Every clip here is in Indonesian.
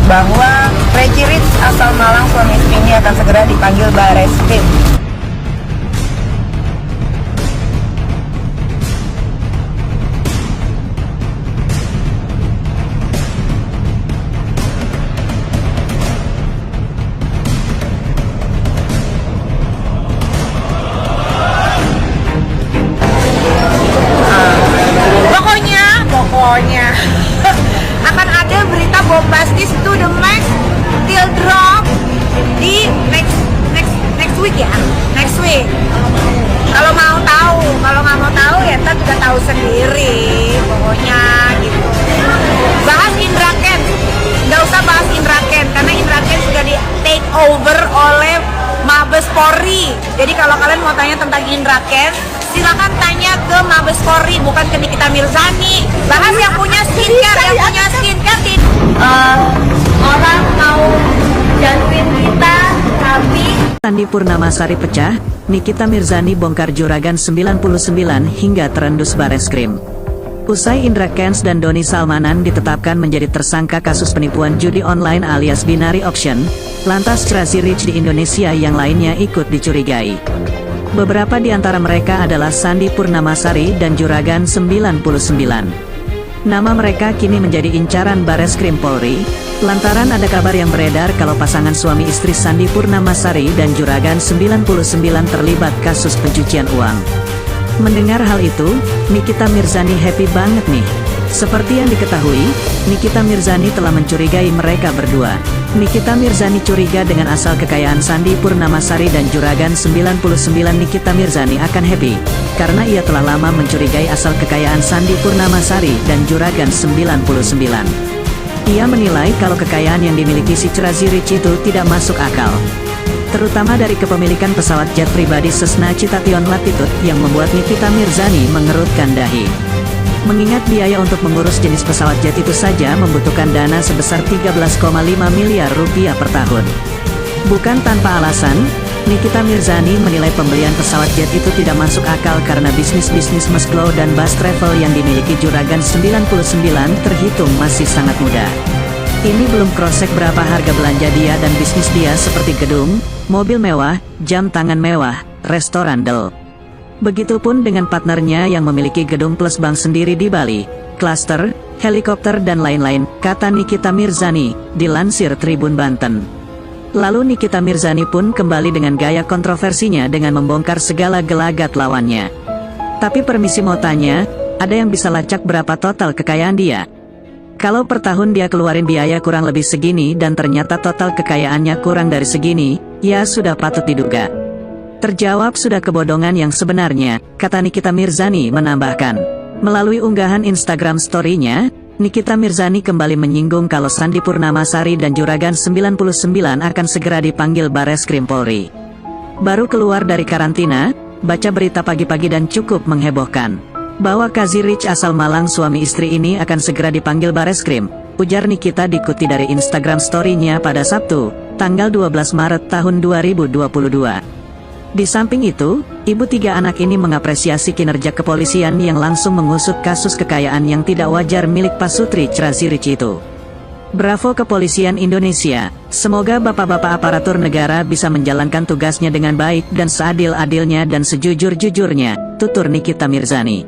bahwa Crazy Rich asal Malang suami istri ini akan segera dipanggil Bareskrim. Pokoknya akan ada berita bombastis to the max till drop di next week ya, next week. Kalau mau tahu, kalau nggak mau tahu ya kita juga tahu sendiri. Pokoknya gitu. Bahas Indra Kents, nggak usah bahas Indra Kents karena Indra Kents sudah di take over oleh Mabes Polri. Jadi kalau kalian mau tanya tentang Indra Kents, silakan tanya ke Mabes Polri, bukan ke Nikita Mirzani. Bahas yang punya skincare, yang punya skincare di orang mau jantuin kita, tapi Sandi Purnamasari pecah, Nikita Mirzani bongkar juragan 99 hingga terendus Bareskrim. Usai Indra Kents dan Doni Salmanan ditetapkan menjadi tersangka kasus penipuan judi online alias binary auction, lantas Crazy Rich di Indonesia yang lainnya ikut dicurigai. Beberapa di antara mereka adalah Sandi Purnamasari dan Juragan 99. Nama mereka kini menjadi incaran Bareskrim Polri, lantaran ada kabar yang beredar kalau pasangan suami istri Sandi Purnamasari dan Juragan 99 terlibat kasus pencucian uang. Mendengar hal itu, Nikita Mirzani happy banget nih. Seperti yang diketahui, Nikita Mirzani telah mencurigai mereka berdua. Nikita Mirzani curiga dengan asal kekayaan Sandi Purnamasari dan Juragan 99. Nikita Mirzani akan happy, karena ia telah lama mencurigai asal kekayaan Sandi Purnamasari dan Juragan 99. Ia menilai kalau kekayaan yang dimiliki si Crazy Rich itu tidak masuk akal. Terutama dari kepemilikan pesawat jet pribadi Cessna Citation Latitude yang membuat Nikita Mirzani mengerutkan dahi. Mengingat biaya untuk mengurus jenis pesawat jet itu saja membutuhkan dana sebesar 13,5 miliar rupiah per tahun. Bukan tanpa alasan, Nikita Mirzani menilai pembelian pesawat jet itu tidak masuk akal karena bisnis-bisnis mesglow dan bus travel yang dimiliki Juragan 99 terhitung masih sangat mudah. Ini belum cross-check berapa harga belanja dia dan bisnis dia seperti gedung, mobil mewah, jam tangan mewah, restoran del. Begitupun dengan partnernya yang memiliki gedung plus bank sendiri di Bali, klaster, helikopter dan lain-lain, kata Nikita Mirzani, dilansir Tribun Banten. Lalu Nikita Mirzani pun kembali dengan gaya kontroversinya dengan membongkar segala gelagat lawannya. Tapi permisi mau tanya, ada yang bisa lacak berapa total kekayaan dia? Kalau per tahun dia keluarin biaya kurang lebih segini dan ternyata total kekayaannya kurang dari segini, ya sudah patut diduga. Terjawab sudah kebodongan yang sebenarnya, kata Nikita Mirzani menambahkan. Melalui unggahan Instagram story-nya, Nikita Mirzani kembali menyinggung kalau Sandi Purnamasari dan Juragan 99 akan segera dipanggil Bareskrim Polri. Baru keluar dari karantina, baca berita pagi-pagi dan cukup menghebohkan. Bahwa Crazy Rich asal Malang suami istri ini akan segera dipanggil Bareskrim, ujar Nikita dikutip dari Instagram story-nya pada Sabtu, tanggal 12 Maret tahun 2022. Di samping itu, ibu tiga anak ini mengapresiasi kinerja kepolisian yang langsung mengusut kasus kekayaan yang tidak wajar milik pasutri Crazy Rich itu. Bravo kepolisian Indonesia, semoga bapak-bapak aparatur negara bisa menjalankan tugasnya dengan baik dan seadil-adilnya dan sejujur-jujurnya, tutur Nikita Mirzani.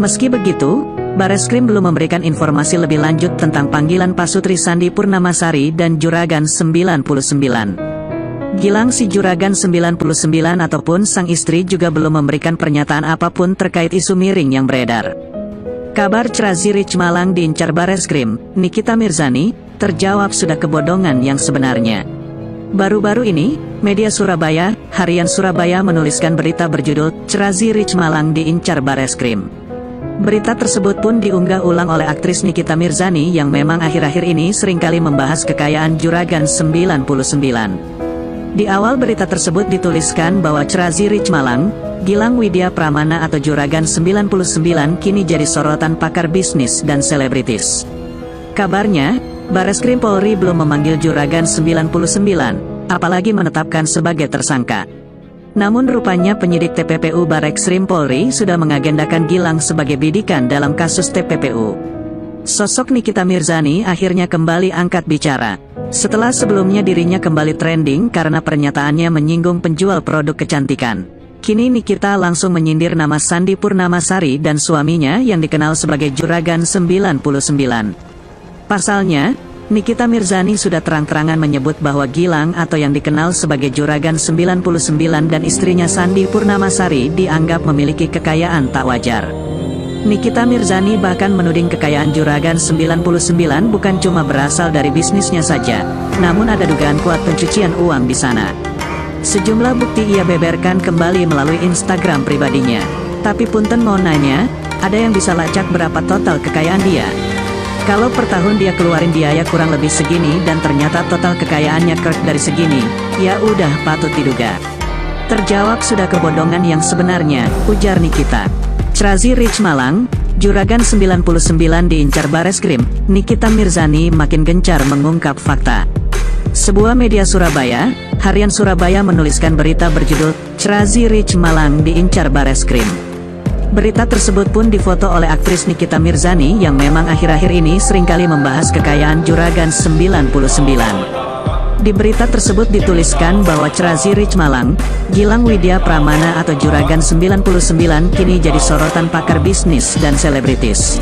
Meski begitu, Bareskrim belum memberikan informasi lebih lanjut tentang panggilan pasutri Sandi Purnamasari dan Juragan 99. Gilang si Juragan 99 ataupun sang istri juga belum memberikan pernyataan apapun terkait isu miring yang beredar. Kabar Crazy Rich Malang diincar Bareskrim, Nikita Mirzani, terjawab sudah kebodongan yang sebenarnya. Baru-baru ini, media Surabaya, Harian Surabaya menuliskan berita berjudul Crazy Rich Malang diincar Bareskrim. Berita tersebut pun diunggah ulang oleh aktris Nikita Mirzani yang memang akhir-akhir ini seringkali membahas kekayaan Juragan 99. Di awal berita tersebut dituliskan bahwa Crazy Rich Malang, Gilang Widya Pramana atau Juragan 99 kini jadi sorotan pakar bisnis dan selebritis. Kabarnya, Bareskrim Polri belum memanggil Juragan 99, apalagi menetapkan sebagai tersangka. Namun rupanya penyidik TPPU Bareskrim Polri sudah mengagendakan Gilang sebagai bidikan dalam kasus TPPU. Sosok Nikita Mirzani akhirnya kembali angkat bicara. Setelah sebelumnya dirinya kembali trending karena pernyataannya menyinggung penjual produk kecantikan. Kini Nikita langsung menyindir nama Sandi Purnamasari dan suaminya yang dikenal sebagai Juragan 99. Pasalnya, Nikita Mirzani sudah terang-terangan menyebut bahwa Gilang atau yang dikenal sebagai Juragan 99 dan istrinya Sandi Purnamasari dianggap memiliki kekayaan tak wajar. Nikita Mirzani bahkan menuding kekayaan Juragan 99 bukan cuma berasal dari bisnisnya saja, namun ada dugaan kuat pencucian uang di sana. Sejumlah bukti ia beberkan kembali melalui Instagram pribadinya. Tapi punten mau nanya, ada yang bisa lacak berapa total kekayaan dia? Kalau per tahun dia keluarin biaya kurang lebih segini dan ternyata total kekayaannya kerk dari segini, ya udah patut diduga. Terjawab sudah kebodohan yang sebenarnya, ujar Nikita. Crazy Rich Malang, Juragan 99 diincar Bareskrim, Nikita Mirzani makin gencar mengungkap fakta. Sebuah media Surabaya, Harian Surabaya menuliskan berita berjudul Crazy Rich Malang diincar Bareskrim. Berita tersebut pun difoto oleh aktris Nikita Mirzani yang memang akhir-akhir ini seringkali membahas kekayaan Juragan 99. Di berita tersebut dituliskan bahwa Crazy Rich Malang, Gilang Widya Pramana atau Juragan 99 kini jadi sorotan pakar bisnis dan selebritis.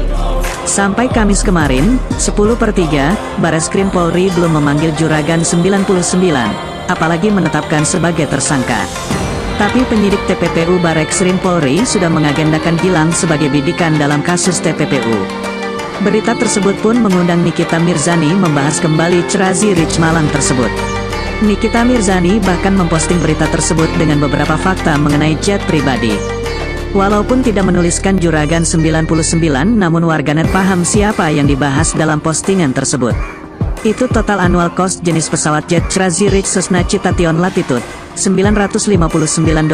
Sampai Kamis kemarin, 10/3, Bareskrim Polri belum memanggil Juragan 99, apalagi menetapkan sebagai tersangka. Tapi penyidik TPPU Bareskrim Polri sudah mengagendakan Gilang sebagai bidikan dalam kasus TPPU. Berita tersebut pun mengundang Nikita Mirzani membahas kembali Crazy Rich Malang tersebut. Nikita Mirzani bahkan memposting berita tersebut dengan beberapa fakta mengenai jet pribadi. Walaupun tidak menuliskan Juragan 99, namun warganet paham siapa yang dibahas dalam postingan tersebut. Itu total annual cost jenis pesawat jet Crazy Rich Cessna Citation Latitude, $959.21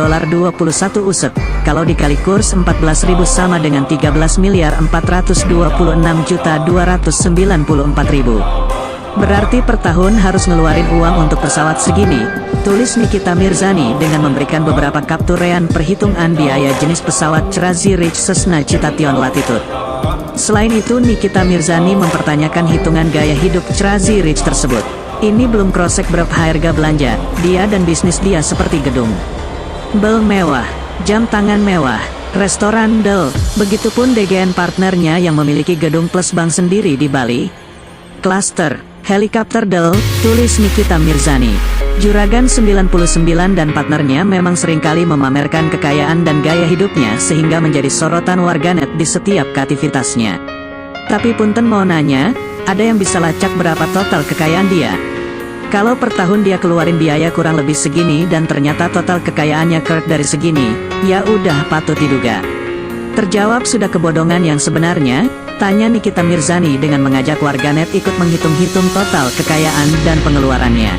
US. Kalau dikali kurs 14.000 sama dengan 13.426.294.000. Berarti per tahun harus ngeluarin uang untuk pesawat segini, tulis Nikita Mirzani dengan memberikan beberapa kapturean perhitungan biaya jenis pesawat Crazy Rich Cessna Citation Latitude. Selain itu Nikita Mirzani mempertanyakan hitungan gaya hidup Crazy Rich tersebut. Ini belum cross-check berapa harga belanja dia dan bisnis dia seperti gedung bel mewah, jam tangan mewah, restoran del, begitupun DGN partnernya yang memiliki gedung plus bank sendiri di Bali. Cluster helikopter del, tulis Nikita Mirzani. Juragan 99 dan partnernya memang seringkali memamerkan kekayaan dan gaya hidupnya sehingga menjadi sorotan warganet di setiap aktivitasnya. Tapi punten mau nanya, ada yang bisa lacak berapa total kekayaan dia? Kalau per tahun dia keluarin biaya kurang lebih segini dan ternyata total kekayaannya kerk dari segini, ya udah patut diduga. Terjawab sudah kebodohan yang sebenarnya, tanya Nikita Mirzani dengan mengajak warganet ikut menghitung-hitung total kekayaan dan pengeluarannya.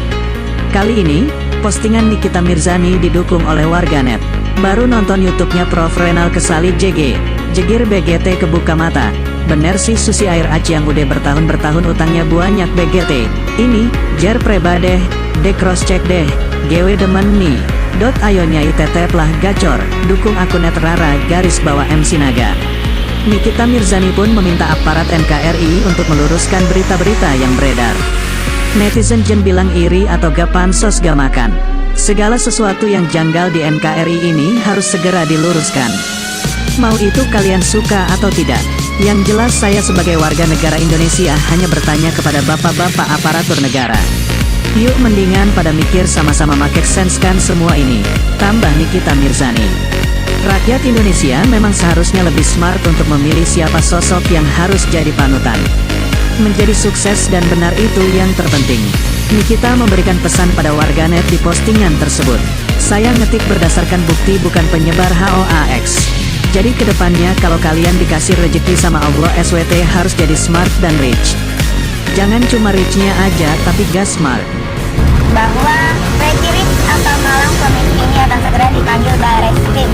Kali ini, postingan Nikita Mirzani didukung oleh warganet. Baru nonton YouTube-nya Prof Renal Kesali JG, Jegir BGT kebuka mata. Bener sih Susi Air Aci yang udah bertahun-bertahun utangnya banyak BGT. Ini, jar pribadeh, de cross check deh, GW demen nih. Ayonya ITT lah gacor, dukung akun @rara _MC Naga. Nikita Mirzani pun meminta aparat NKRI untuk meluruskan berita-berita yang beredar. Netizen jen bilang iri atau gak pansos gak makan. Segala sesuatu yang janggal di NKRI ini harus segera diluruskan. Mau itu kalian suka atau tidak. Yang jelas saya sebagai warga negara Indonesia hanya bertanya kepada bapak-bapak aparatur negara. Yuk mendingan pada mikir sama-sama make sense kan semua ini, tambah Nikita Mirzani. Rakyat Indonesia memang seharusnya lebih smart untuk memilih siapa sosok yang harus jadi panutan. Menjadi sukses dan benar itu yang terpenting. Nikita memberikan pesan pada warganet di postingan tersebut. Saya ngetik berdasarkan bukti bukan penyebar HOAX. Jadi kedepannya kalau kalian dikasih rezeki sama Allah SWT harus jadi smart dan rich. Jangan cuma richnya aja tapi gas smart. Bahwa Crazy Rich asal Malang suami ini akan segera dipanggil Bareskrim.